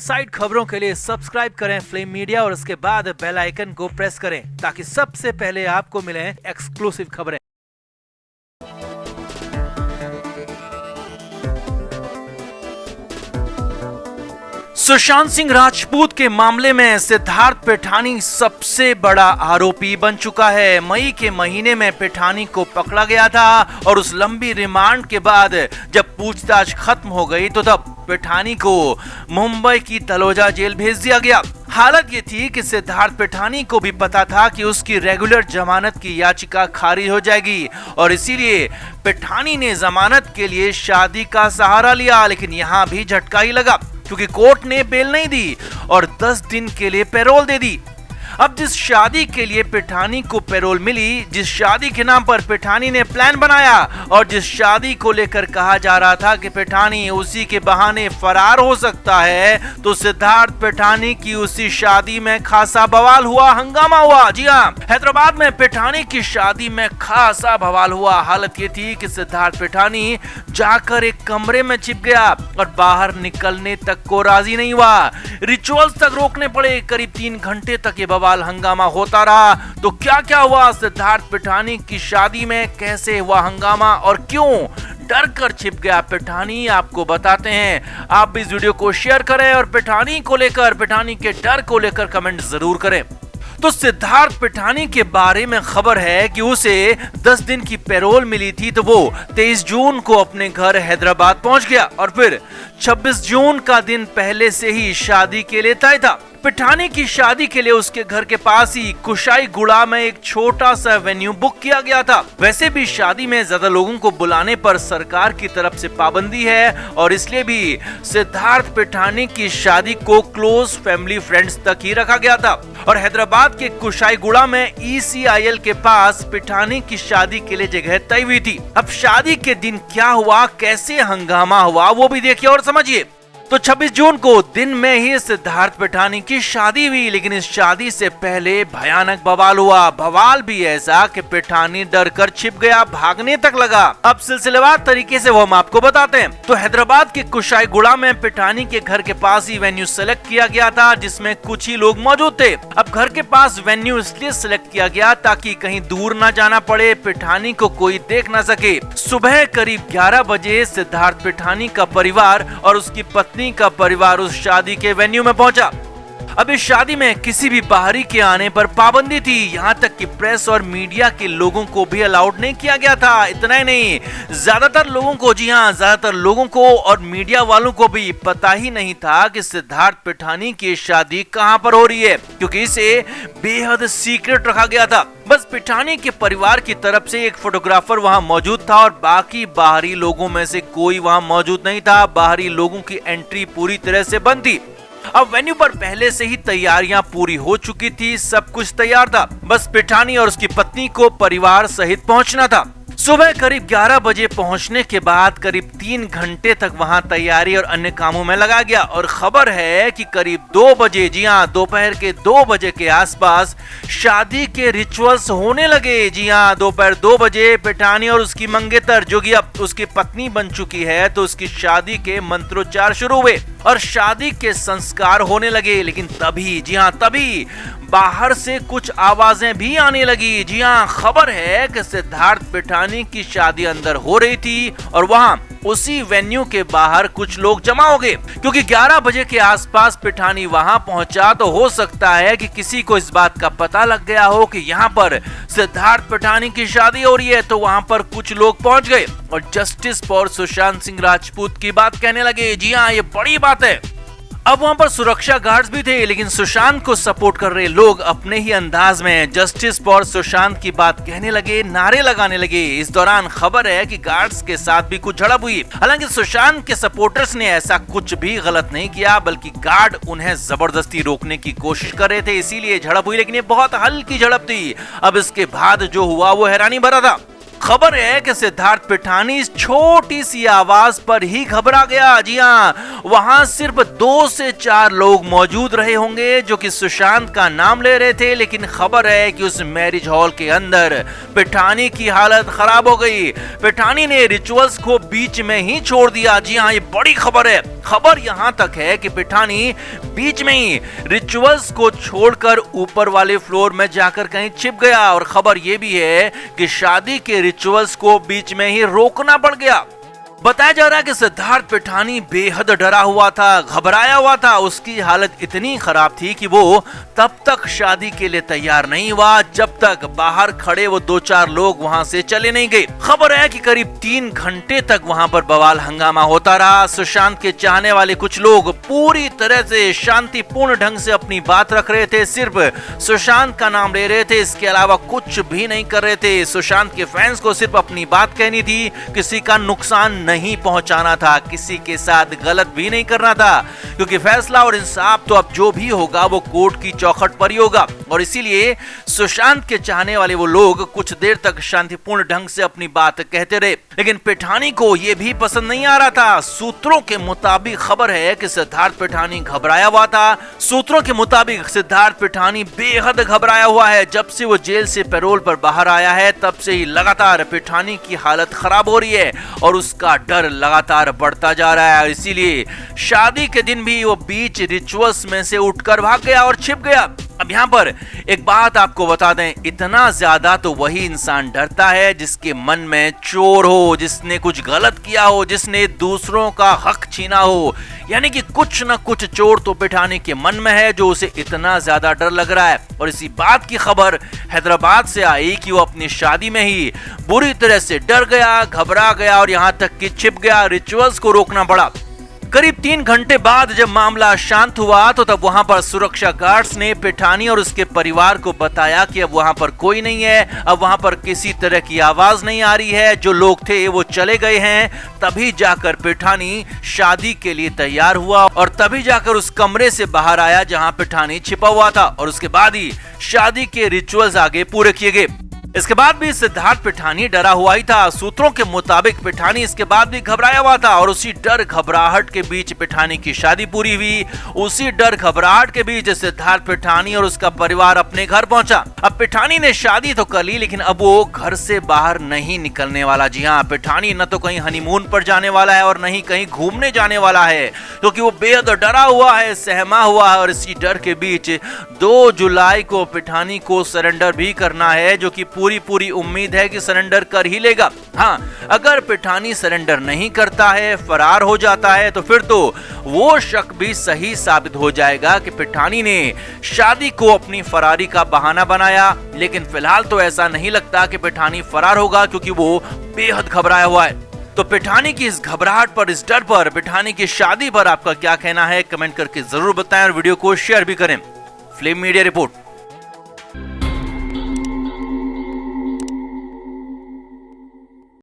Side खबरों के लिए सब्सक्राइब करें फ्लेम मीडिया और उसके बाद बेल आइकन को प्रेस करें ताकि सबसे पहले आपको मिले एक्सक्लूसिव खबरें। सुशांत सिंह राजपूत के मामले में सिद्धार्थ पिठानी सबसे बड़ा आरोपी बन चुका है। मई के महीने में पिठानी को पकड़ा गया था और उस लंबी रिमांड के बाद जब पूछताछ खत्म हो गई तो तब पिठानी को मुंबई की तलोजा जेल भेज दिया गया। हालत ये थी कि सिद्धार्थ पिठानी को भी पता था कि उसकी रेगुलर जमानत की याचिका खारिज हो जाएगी और इसीलिए पिठानी ने जमानत के लिए शादी का सहारा लिया। लेकिन यहाँ भी झटका ही लगा क्योंकि कोर्ट ने बेल नहीं दी और 10 दिन के लिए पैरोल दे दी। अब जिस शादी के लिए पिठानी को पैरोल मिली, जिस शादी के नाम पर पिठानी ने प्लान बनाया और जिस शादी को लेकर कहा जा रहा था कि पिठानी उसी के बहाने फरार हो सकता है, तो सिद्धार्थ पिठानी की उसी शादी में खासा बवाल हुआ, हंगामा हुआ। जी हाँ, हैदराबाद में पिठानी की शादी में खासा बवाल हुआ। हालत ये थी कि सिद्धार्थ पिठानी जाकर एक कमरे में छिप गया और बाहर निकलने तक को राजी नहीं हुआ। रिचुअल्स तक रोकने पड़े। करीब 3 घंटे तक ये बवाल हंगामा होता रहा। तो क्या क्या हुआ सिद्धार्थ पिठानी की शादी में, कैसे हुआ हंगामा और क्यों डर कर छिप गया पिठानी, आपको बताते हैं। आप भी इस वीडियो को शेयर करें और पिठानी को लेकर, पिठानी के डर को लेकर कमेंट जरूर करें। तो सिद्धार्थ पिठानी के बारे में खबर है कि उसे 10 दिन की पैरोल मिली थी, तो वो 23 जून को अपने घर हैदराबाद पहुंच गया और फिर 26 जून का दिन पहले से ही शादी के लिए तय था। पिठानी की शादी के लिए उसके घर के पास ही कुशाईगुड़ा में एक छोटा सा वेन्यू बुक किया गया था। वैसे भी शादी में ज्यादा लोगों को बुलाने पर सरकार की तरफ से पाबंदी है और इसलिए भी सिद्धार्थ पिठानी की शादी को क्लोज फैमिली फ्रेंड्स तक ही रखा गया था। और हैदराबाद के कुशाईगुड़ा में ECIL के पास पिठानी की शादी के लिए जगह तय हुई थी। अब शादी के दिन क्या हुआ, कैसे हंगामा हुआ, वो भी देखिए और समझिए। तो 26 जून को दिन में ही सिद्धार्थ पिठानी की शादी हुई, लेकिन इस शादी से पहले भयानक बवाल हुआ। बवाल भी ऐसा कि पिठानी डर कर छिप गया, भागने तक लगा। अब सिलसिलेवार तरीके से वो हम आपको बताते हैं। तो हैदराबाद के कुशाईगुड़ा में पिठानी के घर के पास ही वेन्यू सेलेक्ट किया गया था जिसमें कुछ ही लोग मौजूद थे। अब घर के पास वेन्यू इसलिए सिलेक्ट किया गया ताकि कहीं दूर न जाना पड़े, पिठानी को कोई देख न सके। सुबह करीब 11 बजे सिद्धार्थ पिठानी का परिवार और उसकी पत्नी का परिवार उस शादी के वेन्यू में पहुंचा। अब इस शादी में किसी भी बाहरी के आने पर पाबंदी थी, यहाँ तक कि प्रेस और मीडिया के लोगों को भी अलाउड नहीं किया गया था। इतना ही नहीं, ज्यादातर लोगों को, जी हाँ, ज्यादातर लोगों को और मीडिया वालों को भी पता ही नहीं था कि सिद्धार्थ पिठानी की शादी कहाँ पर हो रही है, क्योंकि इसे बेहद सीक्रेट रखा गया था। बस पिठानी के परिवार की तरफ से एक फोटोग्राफर वहां मौजूद था और बाकी बाहरी लोगों में से कोई वहां मौजूद नहीं था। बाहरी लोगों की एंट्री पूरी तरह से बंद थी। अब वेन्यू पर पहले से ही तैयारियां पूरी हो चुकी थी, सब कुछ तैयार था, बस पिठानी और उसकी पत्नी को परिवार सहित पहुंचना था। सुबह करीब 11 बजे पहुंचने के बाद करीब 3 घंटे तक वहां तैयारी और अन्य कामों में लगा गया और खबर है कि करीब 2 बजे, जी हाँ, दोपहर के 2 बजे के आसपास शादी के रिचुअल्स होने लगे। जी हाँ, दोपहर 2 बजे पिठानी और उसकी मंगेतर, जो कि अब उसकी पत्नी बन चुकी है, तो उसकी शादी के मंत्रोच्चार शुरू हुए और शादी के संस्कार होने लगे। लेकिन तभी, जी हाँ, तभी बाहर से कुछ आवाजें भी आने लगी। जी हाँ, खबर है कि सिद्धार्थ पिठानी की शादी अंदर हो रही थी और वहां उसी वेन्यू के बाहर कुछ लोग जमा हो गए। क्योंकि 11 बजे के आसपास पिठानी वहां पहुंचा, तो हो सकता है कि किसी को इस बात का पता लग गया हो कि यहाँ पर सिद्धार्थ पिठानी की शादी हो रही है, तो वहां पर कुछ लोग पहुंच गए और जस्टिस फॉर सुशांत सिंह राजपूत की बात कहने लगे। जी हाँ, ये बड़ी बात है। अब वहां पर सुरक्षा गार्ड्स भी थे, लेकिन सुशांत को सपोर्ट कर रहे लोग अपने ही अंदाज में जस्टिस फॉर सुशांत की बात कहने लगे, नारे लगाने लगे। इस दौरान खबर है कि गार्ड्स के साथ भी कुछ झड़प हुई। हालांकि सुशांत के सपोर्टर्स ने ऐसा कुछ भी गलत नहीं किया, बल्कि गार्ड उन्हें जबरदस्ती रोकने की कोशिश कर रहे थे, इसीलिए झड़प हुई। लेकिन ये बहुत हल्की झड़प थी। अब इसके बाद जो हुआ वो हैरानी भरा था। खबर है कि सिद्धार्थ पिठानी इस छोटी सी आवाज पर ही घबरा गया। जी हाँ, वहां सिर्फ 2 से 4 लोग मौजूद रहे होंगे जो कि सुशांत का नाम ले रहे थे, लेकिन खबर है कि उस मैरिज हॉल के अंदर पिठानी की हालत खराब हो गई। पिठानी ने रिचुअल्स को बीच में ही छोड़ दिया। जी हाँ, ये बड़ी खबर है। खबर यहां तक है कि पिठानी बीच में ही रिचुअल्स को छोड़कर ऊपर वाले फ्लोर में जाकर कहीं छिप गया और खबर यह भी है कि शादी के रिचुअल्स को बीच में ही रोकना पड़ गया। बताया जा रहा है कि सिद्धार्थ पिठानी बेहद डरा हुआ था, घबराया हुआ था। उसकी हालत इतनी खराब थी कि वो तब तक शादी के लिए तैयार नहीं हुआ जब तक बाहर खड़े वो 2-4 लोग वहां से चले नहीं गए। खबर है कि करीब 3 घंटे तक वहां पर बवाल हंगामा होता रहा। सुशांत के चाहने वाले कुछ लोग पूरी तरह से शांतिपूर्ण ढंग से अपनी बात रख रहे थे, सिर्फ सुशांत का नाम ले रहे थे, इसके अलावा कुछ भी नहीं कर रहे थे। सुशांत के फैंस को सिर्फ अपनी बात कहनी थी, किसी का नुकसान नहीं पहुंचाना था, किसी के साथ गलत भी नहीं करना था, क्योंकि फैसला और इंसाफ तो अब जो भी होगा वो कोर्ट की चौखट पर ही होगा। और इसीलिए सुशांत के चाहने वाले वो लोग कुछ देर तक शांतिपूर्ण ढंग से अपनी बात कहते रहे, लेकिन पिठानी को यह भी पसंद नहीं आ रहा था। सूत्रों के मुताबिक खबर है कि सिद्धार्थ पिठानी घबराया हुआ था। सूत्रों के मुताबिक सिद्धार्थ पिठानी बेहद घबराया हुआ है। जब से वो जेल से पैरोल पर बाहर आया है तब से ही लगातार पिठानी की हालत खराब हो रही है और उसका डर लगातार बढ़ता जा रहा है। इसीलिए शादी के दिन भी वो बीच रिचुअल्स में से उठकर भाग गया और छिप गया। अब यहाँ पर एक बात आपको बता दें, इतना ज्यादा तो वही इंसान डरता है जिसके मन में चोर हो, जिसने कुछ गलत किया हो, जिसने दूसरों का हक छीना हो। यानी कि कुछ न कुछ चोर तो पिठानी के मन में है जो उसे इतना ज्यादा डर लग रहा है। और इसी बात की खबर हैदराबाद से आई कि वो अपनी शादी में ही बुरी तरह से डर गया, घबरा गया और यहाँ तक कि छिप गया। रिचुअल्स को रोकना पड़ा। करीब 3 घंटे बाद जब मामला शांत हुआ तो तब वहां पर सुरक्षा गार्ड्स ने पिठानी और उसके परिवार को बताया कि अब वहां पर कोई नहीं है, अब वहां पर किसी तरह की आवाज नहीं आ रही है, जो लोग थे वो चले गए हैं। तभी जाकर पिठानी शादी के लिए तैयार हुआ और तभी जाकर उस कमरे से बाहर आया जहां पिठानी छिपा हुआ था और उसके बाद ही शादी के रिचुअल्स आगे पूरे किए गए। इसके बाद भी सिद्धार्थ पिठानी डरा हुआ ही था। सूत्रों के मुताबिक पिठानी इसके बाद भी घबराया हुआ था और उसी डर घबराहट के बीच पिठानी की शादी पूरी हुई। उसी डर घबराहट के बीच सिद्धार्थ पिठानी और उसका परिवार अपने घर पहुंचा। अब पिठानी ने शादी तो कर ली, लेकिन अब वो घर से बाहर नहीं निकलने वाला। जी हाँ, पिठानी न तो कहीं हनीमून पर जाने वाला है और न ही कहीं घूमने जाने वाला है, क्योंकि वो बेहद डरा हुआ है, सहमा हुआ है। और इसी डर के बीच 2 जुलाई को पिठानी को सरेंडर भी करना है, जो कि पूरी उम्मीद है कि सरेंडर कर ही लेगा। हाँ, अगर पिठानी सरेंडर नहीं करता है, फरार हो जाता है, तो फिर तो वो शक भी सही साबित हो जाएगा कि पिठानी ने शादी को अपनी फरारी का बहाना बनाया। लेकिन फिलहाल तो ऐसा नहीं लगता कि पिठानी फरार होगा, क्योंकि वो बेहद घबराया हुआ है। तो पिठानी की इस घबराहट पर, इस डर पर, पिठानी की शादी पर आपका क्या कहना है, कमेंट करके जरूर बताएं और वीडियो को शेयर भी करें। Film media report.